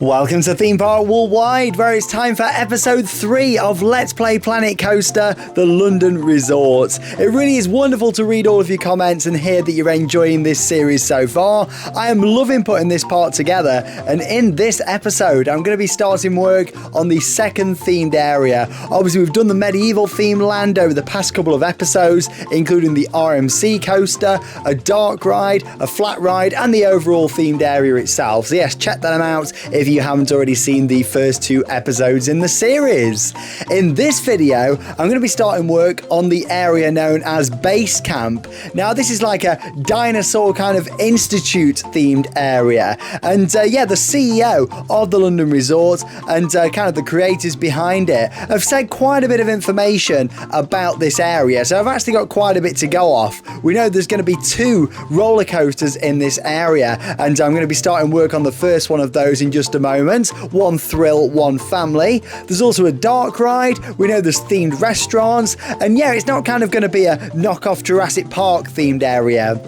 Welcome to Theme Park Worldwide, where it's time for episode 3 of Let's Play Planet Coaster, the London Resort. It really is wonderful to read all of your comments and hear that you're enjoying this series so far. I am loving putting this part together, and in this episode, I'm going to be starting work on the second themed area. Obviously, we've done the medieval theme land over the past couple of episodes, including the RMC coaster, a dark ride, a flat ride, and the overall themed area itself. So yes, check them out if you haven't already seen the first 2 episodes in the series. In this video, I'm going to be starting work on the area known as Base Camp. Now, this is like a dinosaur kind of institute themed area. And yeah, the CEO of the London Resort and kind of the creators behind it have said quite a bit of information about this area. So I've actually got quite a bit to go off. We know there's going to be 2 roller coasters in this area, and I'm going to be starting work on the first one of those in just a moment. One thrill, one family. There's also a dark ride. We know there's themed restaurants, and yeah, it's not kind of going to be a knockoff Jurassic Park themed area.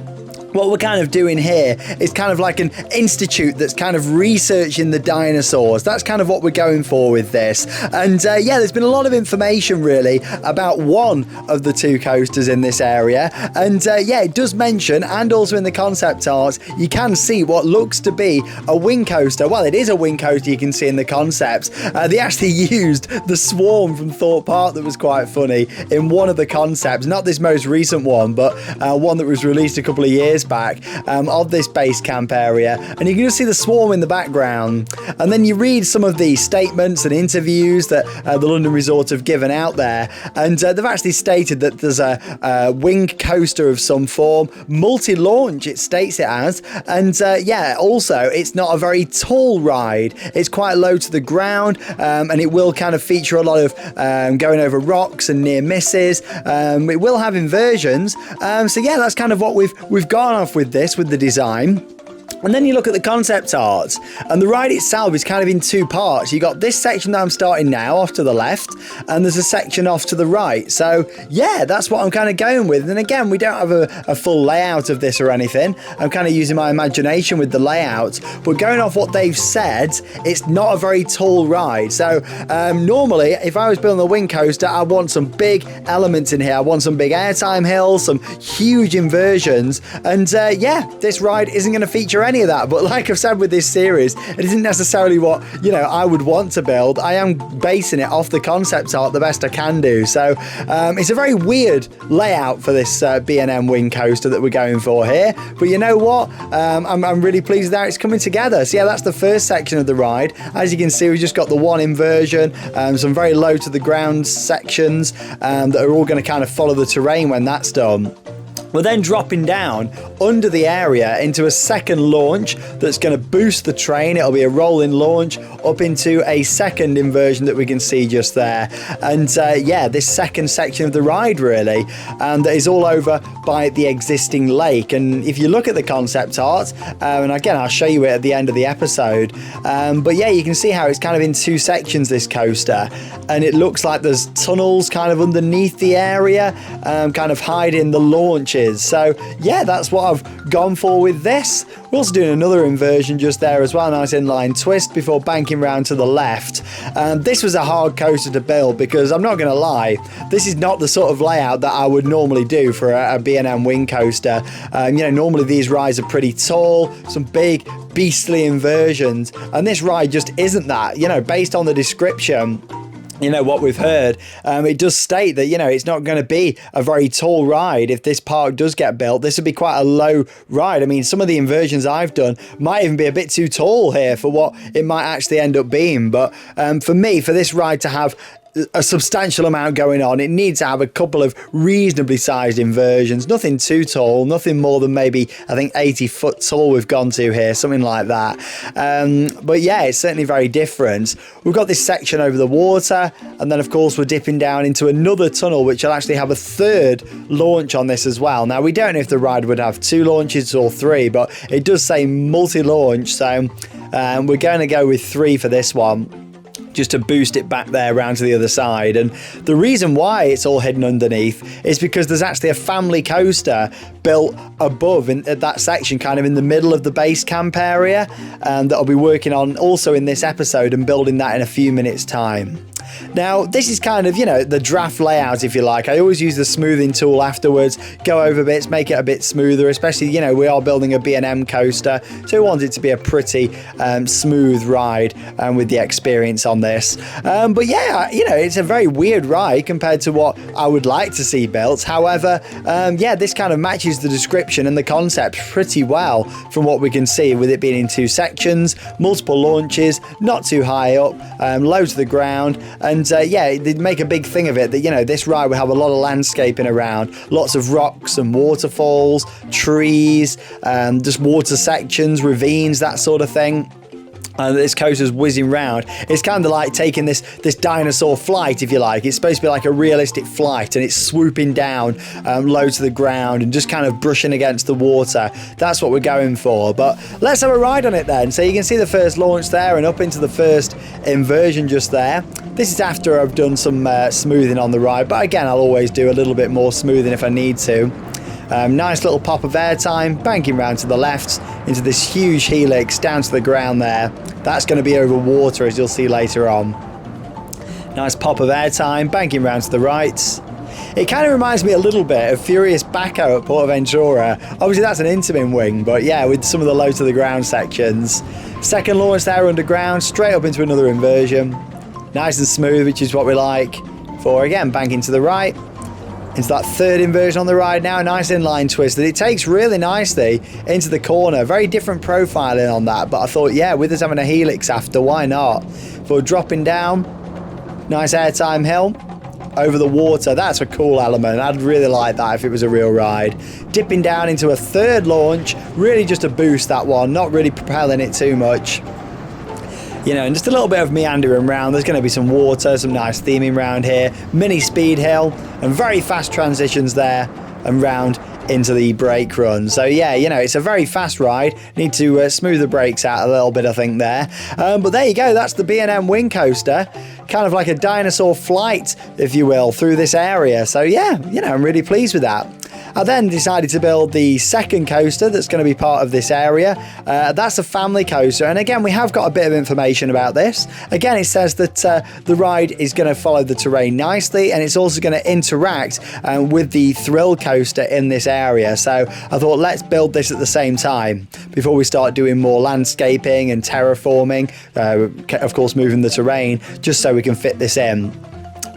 What we're kind of doing here is kind of like an institute that's kind of researching the dinosaurs. That's kind of what we're going for with this. And yeah, there's been a lot of information really about one of the 2 coasters in this area. And yeah, it does mention, and also in the concept art, you can see what looks to be a wing coaster. Well, it is a wing coaster, you can see in the concepts. They actually used the Swarm from Thorpe Park that was quite funny in one of the concepts. Not this most recent one, but one that was released a couple of years back of this base camp area, and you can just see the Swarm in the background. And then you read some of the statements and interviews that the London Resort have given out there, and they've actually stated that there's a wing coaster of some form, multi-launch it states it as, and yeah, also it's not a very tall ride. It's quite low to the ground, and it will kind of feature a lot of going over rocks and near misses. It will have inversions, so yeah, that's kind of what we've gone off with this, with the design. And then you look at the concept art, and the ride itself is kind of in 2 parts. You got this section that I'm starting now off to the left, and there's a section off to the right. So yeah, that's what I'm kind of going with. And again, we don't have a full layout of this or anything. I'm kind of using my imagination with the layout, but going off what they've said, it's not a very tall ride. So normally, if I was building a wing coaster, I want some big elements in here. I want some big airtime hills, some huge inversions, and yeah, this ride isn't going to feature any of that. But like I've said with this series, it isn't necessarily what, you know, I would want to build. I am basing it off the concept art the best I can do. So it's a very weird layout for this B&M wing coaster that we're going for here, but you know what, I'm really pleased that it's coming together. So yeah, that's the first section of the ride. As you can see, we've just got the one inversion, some very low to the ground sections that are all going to kind of follow the terrain when that's done. We're then dropping down under the area into a second launch that's going to boost the train. It'll be a rolling launch up into a second inversion that we can see just there. And yeah, this second section of the ride really, that is all over by the existing lake. And if you look at the concept art, and again, I'll show you it at the end of the episode, but yeah, you can see how it's kind of in 2 sections, this coaster. And it looks like there's tunnels kind of underneath the area, kind of hiding the launches. So yeah, that's what I've gone for with this. We're also doing another inversion just there as well, nice inline twist before banking round to the left. This was a hard coaster to build because I'm not going to lie, this is not the sort of layout that I would normally do for a B&M wing coaster. You know, normally these rides are pretty tall, some big beastly inversions, and this ride just isn't that. You know, based on the description, you know, what we've heard, it does state that, you know, it's not going to be a very tall ride. If this park does get built, this would be quite a low ride. I mean, some of the inversions I've done might even be a bit too tall here for what it might actually end up being. But for me, for this ride to have a substantial amount going on, it needs to have a couple of reasonably sized inversions, nothing too tall, nothing more than maybe, I think 80 foot tall we've gone to here, something like that. But yeah, it's certainly very different. We've got this section over the water, and then of course we're dipping down into another tunnel which will actually have a third launch on this as well. Now, we don't know if the ride would have 2 launches or 3, but it does say multi-launch, so we're going to go with 3 for this one. just to boost it back there around to the other side. And the reason why it's all hidden underneath is because there's actually a family coaster built above at that section, kind of in the middle of the base camp area, that I'll be working on also in this episode and building that in a few minutes time. Now, this is kind of, the draft layout, if you like. I always use the smoothing tool afterwards, go over bits, make it a bit smoother, especially, we are building a B&M coaster, so we want it to be a pretty smooth ride with the experience on this. But yeah, it's a very weird ride compared to what I would like to see built. However, this kind of matches the description and the concept pretty well from what we can see, with it being in 2 sections, multiple launches, not too high up, low to the ground. And they make a big thing of it that, this ride will have a lot of landscaping around, lots of rocks and waterfalls, trees, just water sections, ravines, that sort of thing. This coaster's whizzing round. It's kind of like taking this dinosaur flight, if you like. It's supposed to be like a realistic flight, and it's swooping down low to the ground and just kind of brushing against the water. That's what we're going for. But let's have a ride on it then. So you can see the first launch there and up into the first inversion just there. This is after I've done some smoothing on the ride, but again, I'll always do a little bit more smoothing if I need to. Nice little pop of airtime, banking round to the left into this huge helix down to the ground there. That's going to be over water, as you'll see later on. Nice pop of airtime, banking round to the right. It kind of reminds me a little bit of Furious Baco at Portaventura. Obviously that's an Intamin wing, but yeah, with some of the low to the ground sections. Second launch there underground, straight up into another inversion. Nice and smooth, which is what we like. For again, banking to the right. Into that third inversion on the ride now, a nice inline twist that it takes really nicely into the corner. Very different profiling on that, but I thought, yeah, with us having a helix after, why not? For dropping down, nice airtime hill, over the water. That's a cool element. I'd really like that if it was a real ride. Dipping down into a third launch, really just to boost that one, not really propelling it too much. And just a little bit of meandering around. There's going to be some water, some nice theming around here. Mini speed hill and very fast transitions there and round into the brake run. So yeah, it's a very fast ride. Need to smooth the brakes out a little bit, I think, there. But there you go. That's the B&M Wing Coaster. Kind of like a dinosaur flight, if you will, through this area. So yeah, I'm really pleased with that. I then decided to build the second coaster that's going to be part of this area. That's a family coaster, and again, we have got a bit of information about this. Again, it says that the ride is going to follow the terrain nicely, and it's also going to interact with the thrill coaster in this area. So I thought, let's build this at the same time before we start doing more landscaping and terraforming, of course moving the terrain, just so we can fit this in.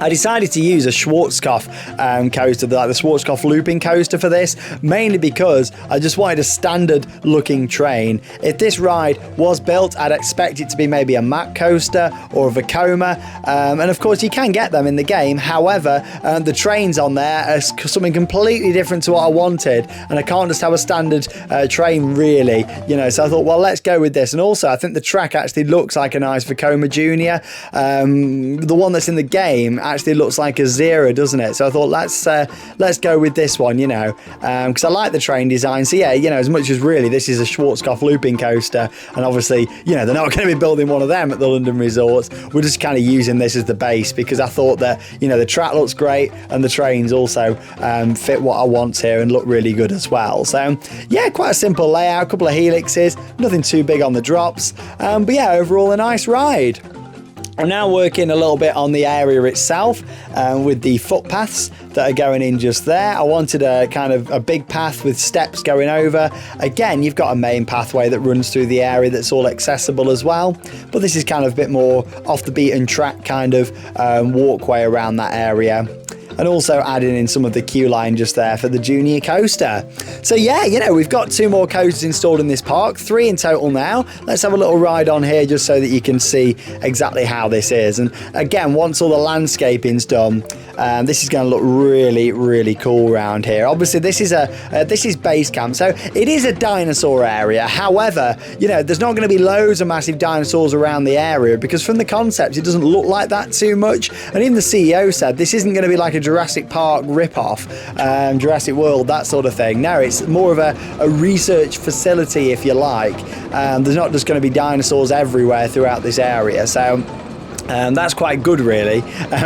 I decided to use a Schwarzkopf coaster, like the Schwarzkopf looping coaster for this, mainly because I just wanted a standard looking train. If this ride was built, I'd expect it to be maybe a Mack coaster or a Vekoma, and of course you can get them in the game. However, the trains on there are something completely different to what I wanted, and I can't just have a standard train really, so I thought, well, let's go with this. And also I think the track actually looks like a nice Vekoma Junior. The one that's in the game actually looks like a Zero, doesn't it? So I thought, let's go with this one, because I like the train design. So yeah, as much as really this is a Schwarzkopf looping coaster, and obviously, they're not going to be building one of them at the London resorts, we're just kind of using this as the base, because I thought that, the track looks great and the trains also fit what I want here and look really good as well. So yeah, quite a simple layout, a couple of helixes, nothing too big on the drops, but yeah, overall a nice ride. I'm now working a little bit on the area itself with the footpaths that are going in just there. I wanted a kind of a big path with steps going over. Again, you've got a main pathway that runs through the area that's all accessible as well, but this is kind of a bit more off the beaten track kind of walkway around that area. And also adding in some of the queue line just there for the junior coaster. So yeah, we've got 2 more coasters installed in this park, 3 in total now. Let's have a little ride on here just so that you can see exactly how this is. And again, once all the landscaping's done, this is going to look really, really cool around here. Obviously, this is base camp, so it is a dinosaur area. However, there's not going to be loads of massive dinosaurs around the area, because from the concept, it doesn't look like that too much. And even the CEO said this isn't going to be like a Jurassic Park rip-off, Jurassic World, that sort of thing. No, it's more of a research facility, if you like. There's not just going to be dinosaurs everywhere throughout this area. So That's quite good, really,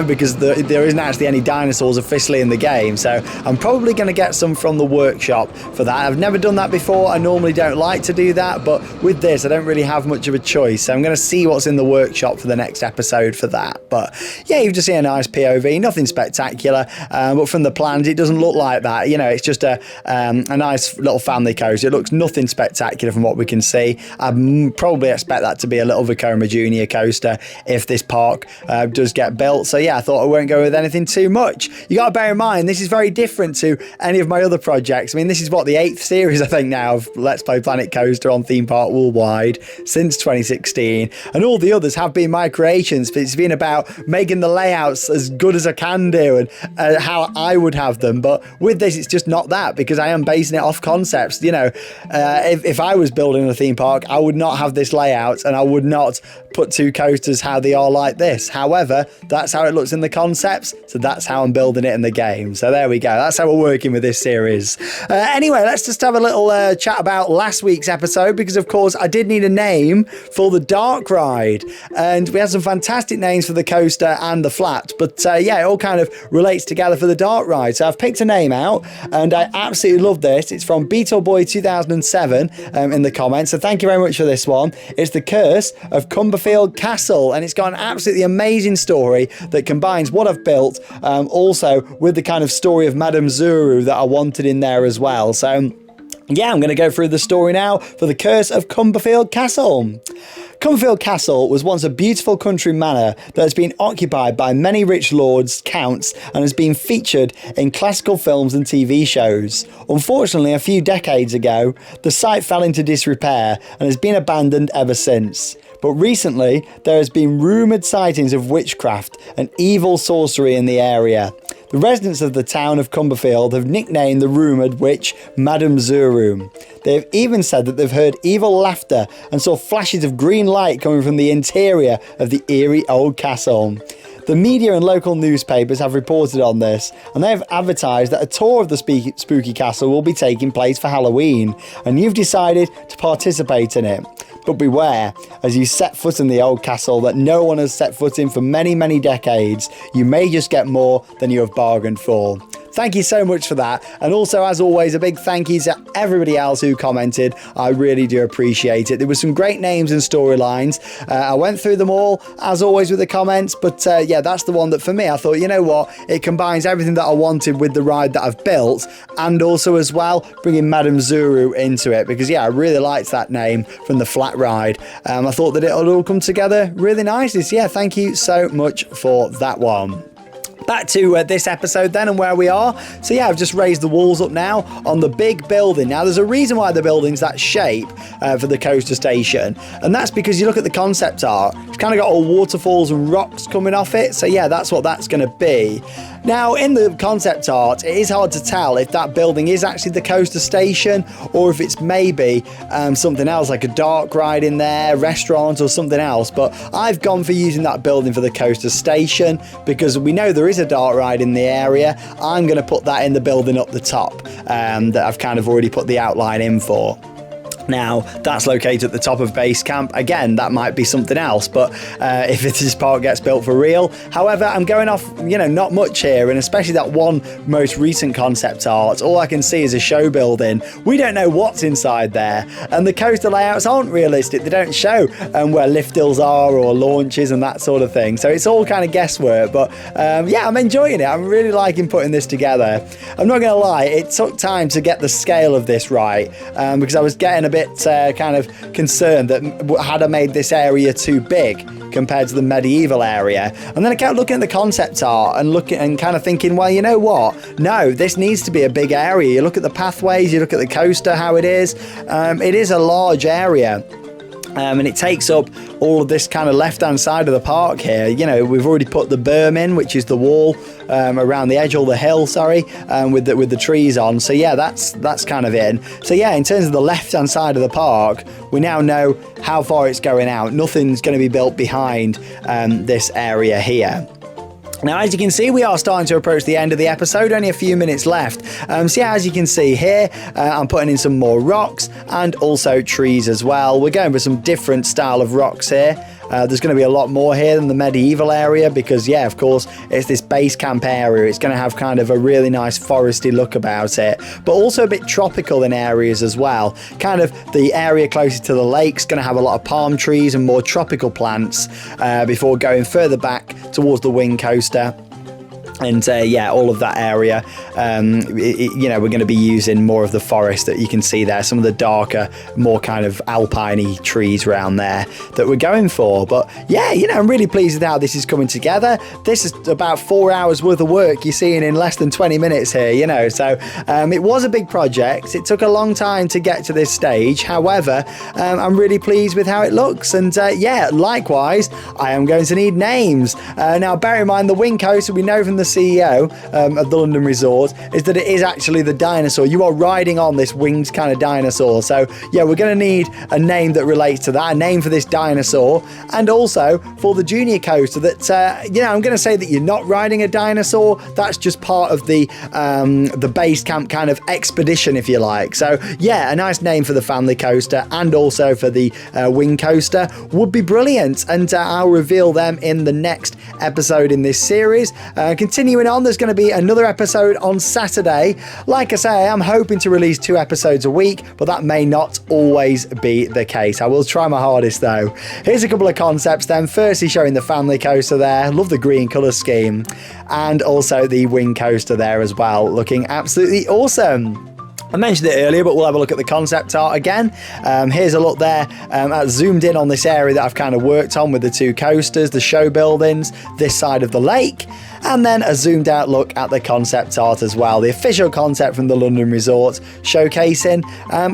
because there isn't actually any dinosaurs officially in the game, so I'm probably going to get some from the workshop for that. I've never done that before. I normally don't like to do that, but with this I don't really have much of a choice, so I'm going to see what's in the workshop for the next episode for that. But yeah, you've just seen a nice POV, nothing spectacular, but from the plans it doesn't look like that. You know, it's just a nice little family coaster. It looks nothing spectacular from what we can see. I'd probably expect that to be a little Vekoma Junior coaster if this park does get built. So yeah, I thought I won't go with anything too much. You got to bear in mind, this is very different to any of my other projects. I mean, this is what, the 8th series, I think, now of Let's Play Planet Coaster on Theme Park Worldwide since 2016, and all the others have been my creations, but it's been about making the layouts as good as I can do and how I would have them. But with this, it's just not that, because I am basing it off concepts. You know, if I was building a theme park, I would not have this layout, and I would not put 2 coasters how they are like this. However, that's how it looks in the concepts, so that's how I'm building it in the game. So there we go, that's how we're working with this series. Anyway, let's just have a little chat about last week's episode, because of course I did need a name for the dark ride, and we had some fantastic names for the coaster and the flat, but yeah, it all kind of relates together for the dark ride. So I've picked a name out, and I absolutely love this. It's from Beetleboy 2007 in the comments, so thank you very much for this one. It's The Curse of Cumberfield Castle, and it's got an absolutely amazing story that combines what I've built also with the kind of story of Madame Zuru that I wanted in there as well. So yeah, I'm going to go through the story now for The Curse of Cumberfield Castle. Cumberfield Castle was once a beautiful country manor that has been occupied by many rich lords, counts, and has been featured in classical films and TV shows. Unfortunately, a few decades ago, the site fell into disrepair and has been abandoned ever since. But recently, there has been rumoured sightings of witchcraft and evil sorcery in the area. The residents of the town of Cumberfield have nicknamed the rumoured witch Madame Zuru. They have even said that they've heard evil laughter and saw flashes of green light coming from the interior of the eerie old castle. The media and local newspapers have reported on this, and they have advertised that a tour of the spooky castle will be taking place for Halloween, and you've decided to participate in it. But beware, as you set foot in the old castle that no one has set foot in for many, many decades, you may just get more than you have bargained for. Thank you so much for that. And also, as always, a big thank you to everybody else who commented. I really do appreciate it. There were some great names and storylines. I went through them all, as always, with the comments. But yeah, that's the one that for me, I thought, you know what? It combines everything that I wanted with the ride that I've built, and also as well, bringing Madame Zuru into it. Because yeah, I really liked that name from the flat ride. I thought that it'll all come together really nicely. So yeah, thank you so much for that one. Back to this episode then and where we are. So yeah, I've just raised the walls up now on the big building. Now there's a reason why the building's that shape for the coaster station, and that's because you look at the concept art, it's kind of got all waterfalls and rocks coming off it. So yeah, that's what that's going to be. Now in the concept art, it is hard to tell if that building is actually the coaster station or if it's maybe something else, like a dark ride in there, restaurant or something else. But I've gone for using that building for the coaster station because we know there is a dark ride in the area. I'm going to put that in the building up the top that I've kind of already put the outline in for. Now, that's located at the top of base camp. Again, that might be something else, but if this park gets built for real. However, I'm going off, you know, not much here, and especially that one most recent concept art. All I can see is a show building. We don't know what's inside there, and the coaster layouts aren't realistic. They don't show where lift hills are or launches and that sort of thing. So it's all kind of guesswork, but yeah, I'm enjoying it. I'm really liking putting this together. I'm not going to lie, it took time to get the scale of this right, because I was getting a bit kind of concerned that had I made this area too big compared to the medieval area. And then I kept looking at the concept art and looking and kind of thinking, well, you know what? No, this needs to be a big area. You look at the pathways, you look at the coaster, how it is. It is a large area. And it takes up all of this kind of left-hand side of the park here. You know, we've already put the berm in, which is the wall around the edge, or the hill, sorry, with the trees on. So yeah, that's kind of in. So yeah, in terms of the left-hand side of the park, we now know how far it's going out. Nothing's going to be built behind this area here. Now, as you can see, we are starting to approach the end of the episode, only a few minutes left. So yeah, as you can see here, I'm putting in some more rocks and also trees as well. We're going for some different style of rocks here. There's going to be a lot more here than the medieval area because, yeah, of course, it's this base camp area. It's going to have kind of a really nice foresty look about it, but also a bit tropical in areas as well. Kind of the area closer to the lake's going to have a lot of palm trees and more tropical plants before going further back towards the wing coaster. And yeah, all of that area, you know, we're going to be using more of the forest that you can see there, some of the darker, more kind of alpine-y trees around there that we're going for. But yeah, you know, I'm really pleased with how this is coming together. This is about 4 hours worth of work you're seeing in less than 20 minutes here, you know, so it was a big project. It took a long time to get to this stage. However, I'm really pleased with how it looks. And yeah, likewise, I am going to need names. Now, bear in mind, the wing coaster, we know from the CEO of the London Resort, is that it is actually the dinosaur. You are riding on this winged kind of dinosaur. So yeah, we're going to need a name that relates to that, a name for this dinosaur, and also for the junior coaster that, you know, I'm going to say that you're not riding a dinosaur. That's just part of the base camp kind of expedition, if you like. So yeah, a nice name for the family coaster and also for the wing coaster would be brilliant. And I'll reveal them in the next episode in this series. Continuing on, there's going to be another episode on Saturday. Like I say, I'm hoping to release 2 episodes a week, but that may not always be the case. I will try my hardest though. Here's a couple of concepts then. Firstly, showing the family coaster there. Love the green colour scheme. And also the wing coaster there as well. Looking absolutely awesome. I mentioned it earlier, but we'll have a look at the concept art again. Here's a look there. I zoomed in on this area that I've kind of worked on with the 2 coasters, the show buildings, this side of the lake, and then a zoomed out look at the concept art as well. The official concept from the London Resort, showcasing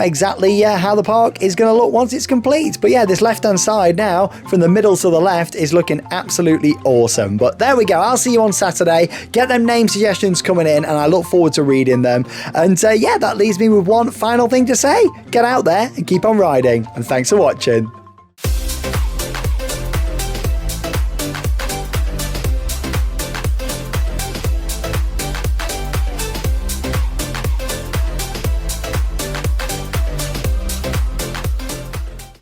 exactly how the park is going to look once it's complete. But yeah, this left-hand side now, from the middle to the left, is looking absolutely awesome. But there we go. I'll see you on Saturday. Get them name suggestions coming in, and I look forward to reading them. And yeah, that leaves me with one final thing to say. Get out there and keep on riding. And thanks for watching.